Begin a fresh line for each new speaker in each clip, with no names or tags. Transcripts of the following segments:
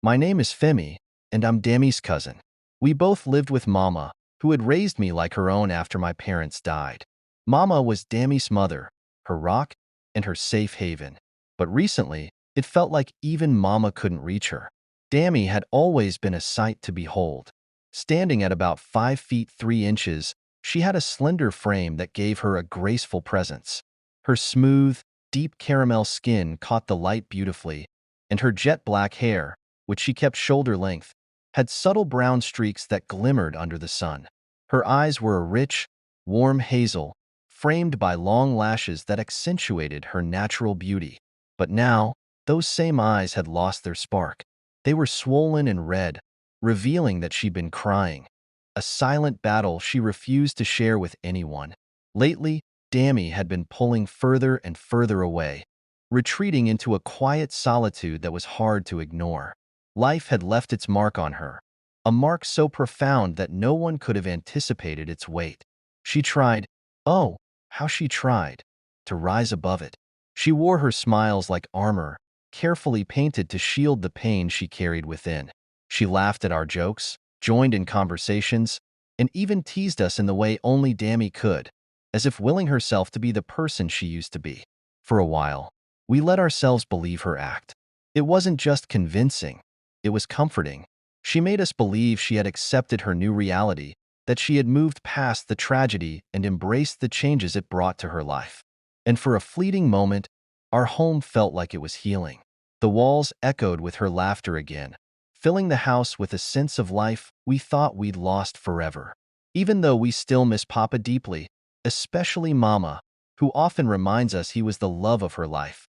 My name is Femi, and I'm Dammy's cousin. We both lived with Mama, who had raised me like her own after my parents died. Mama was Dammy's mother, her rock, and her safe haven. But recently, it felt like even Mama couldn't reach her. Dammy had always been a sight to behold. Standing at about 5 feet 3 inches, she had a slender frame that gave her a graceful presence. Her smooth, deep caramel skin caught the light beautifully, and her jet black hair, which she kept shoulder length, had subtle brown streaks that glimmered under the sun. Her eyes were a rich, warm hazel, framed by long lashes that accentuated her natural beauty. But now, those same eyes had lost their spark. They were swollen and red, revealing that she'd been crying, a silent battle she refused to share with anyone. Lately, Dammy had been pulling further and further away, retreating into a quiet solitude that was hard to ignore. Life had left its mark on her, a mark so profound that no one could have anticipated its weight. She tried, oh, how she tried, to rise above it. She wore her smiles like armor, carefully painted to shield the pain she carried within. She laughed at our jokes, joined in conversations, and even teased us in the way only Dammy could, as if willing herself to be the person she used to be. For a while, we let ourselves believe her act. It wasn't just convincing, it was comforting. She made us believe she had accepted her new reality, that she had moved past the tragedy and embraced the changes it brought to her life. And for a fleeting moment, our home felt like it was healing. The walls echoed with her laughter again, filling the house with a sense of life we thought we'd lost forever. Even though we still miss Papa deeply, especially Mama, who often reminds us he was the love of her life.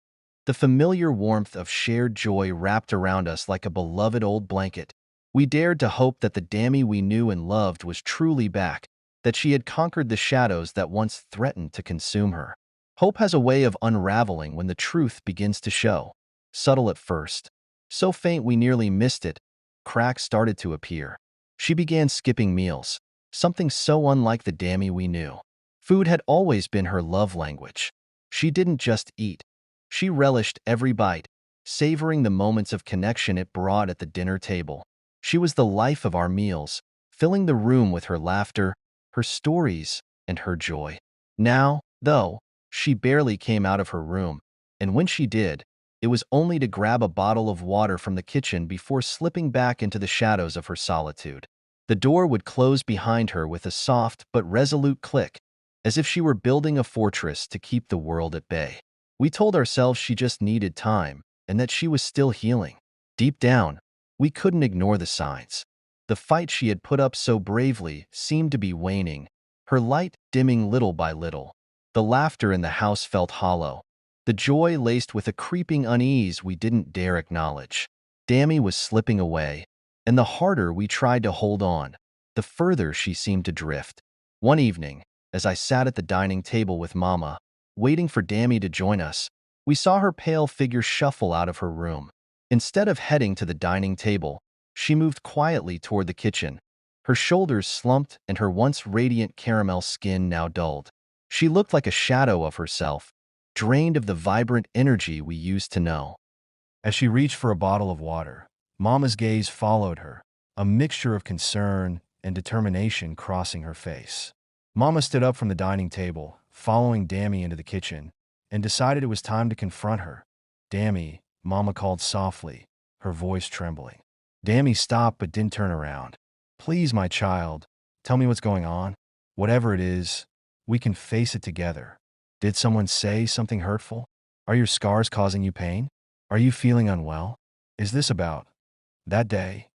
The familiar warmth of shared joy wrapped around us like a beloved old blanket. We dared to hope that the Dammy we knew and loved was truly back, that she had conquered the shadows that once threatened to consume her. Hope has a way of unraveling when the truth begins to show. Subtle at first, so faint we nearly missed it, cracks started to appear. She began skipping meals, something so unlike the Dammy we knew. Food had always been her love language. She didn't just eat. She relished every bite, savoring the moments of connection it brought at the dinner table. She was the life of our meals, filling the room with her laughter, her stories, and her joy. Now, though, she barely came out of her room, and when she did, it was only to grab a bottle of water from the kitchen before slipping back into the shadows of her solitude. The door would close behind her with a soft but resolute click, as if she were building a fortress to keep the world at bay. We told ourselves she just needed time, and that she was still healing. Deep down, we couldn't ignore the signs. The fight she had put up so bravely seemed to be waning, her light dimming little by little. The laughter in the house felt hollow, the joy laced with a creeping unease we didn't dare acknowledge. Dammy was slipping away, and the harder we tried to hold on, the further she seemed to drift. One evening, as I sat at the dining table with Mama, waiting for Dammy to join us, we saw her pale figure shuffle out of her room. Instead of heading to the dining table, she moved quietly toward the kitchen, her shoulders slumped and her once radiant caramel skin now dulled. She looked like a shadow of herself, drained of the vibrant energy we used to know. As she reached for a bottle of water, Mama's gaze followed her, a mixture of concern and determination crossing her face. Mama stood up from the dining table, following Dammy into the kitchen, and decided it was time to confront her. "Dammy," Mama called softly, her voice trembling. Dammy stopped but didn't turn around. "Please, my child, tell me what's going on. Whatever it is, we can face it together. Did someone say something hurtful? Are your scars causing you pain? Are you feeling unwell? Is this about that day?"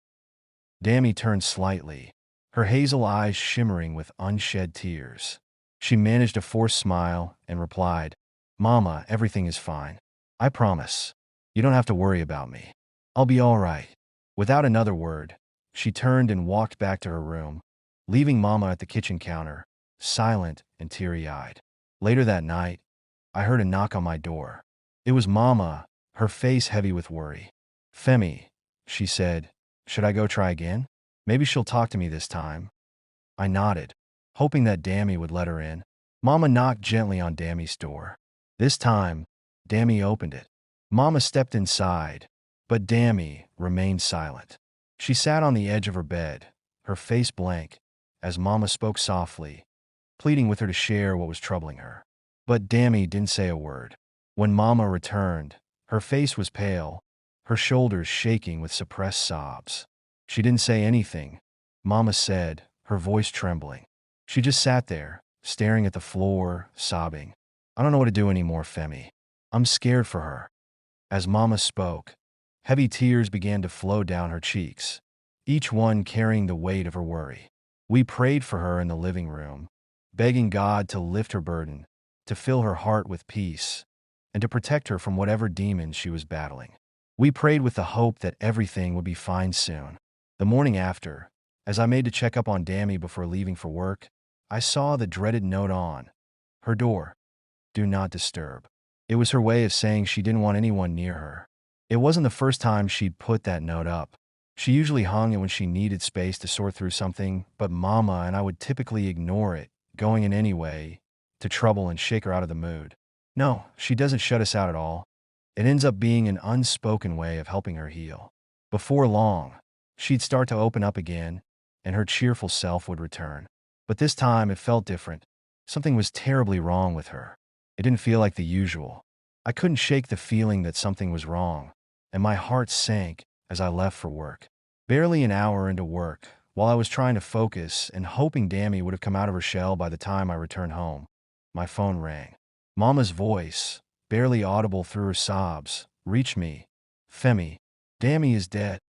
Dammy turned slightly, her hazel eyes shimmering with unshed tears. She managed a forced smile and replied, "Mama, everything is fine. I promise. You don't have to worry about me. I'll be all right." Without another word, she turned and walked back to her room, leaving Mama at the kitchen counter, silent and teary-eyed. Later that night, I heard a knock on my door. It was Mama, her face heavy with worry. "Femi," she said, "should I go try again? Maybe she'll talk to me this time." I nodded, hoping that Dammy would let her in. Mama knocked gently on Dammy's door. This time, Dammy opened it. Mama stepped inside, But Dammy remained silent. She sat on the edge of her bed, her face blank, as Mama spoke softly, pleading with her to share what was troubling her. But Dammy didn't say a word. When Mama returned, her face was pale, her shoulders shaking with suppressed sobs. She didn't say anything, Mama said, her voice trembling. She just sat there, staring at the floor, sobbing. I don't know what to do anymore, Femi. I'm scared for her. As Mama spoke, heavy tears began to flow down her cheeks, each one carrying the weight of her worry. We prayed for her in the living room, begging God to lift her burden, to fill her heart with peace, and to protect her from whatever demons she was battling. We prayed with the hope that everything would be fine soon. The morning after, as I made to check up on Dammy before leaving for work, I saw the dreaded note on her door, "Do not disturb." It was her way of saying she didn't want anyone near her. It wasn't the first time she'd put that note up. She usually hung it when she needed space to sort through something, but Mama and I would typically ignore it, going in anyway, to trouble and shake her out of the mood. No, she doesn't shut us out at all. It ends up being an unspoken way of helping her heal. Before long, she'd start to open up again, and her cheerful self would return. But this time it felt different. Something was terribly wrong with her. It didn't feel like the usual. I couldn't shake the feeling that something was wrong, and my heart sank as I left for work. Barely an hour into work, while I was trying to focus and hoping Dammy would have come out of her shell by the time I returned home, my phone rang. Mama's voice, barely audible through her sobs, reached me. "Femi, Dammy is dead."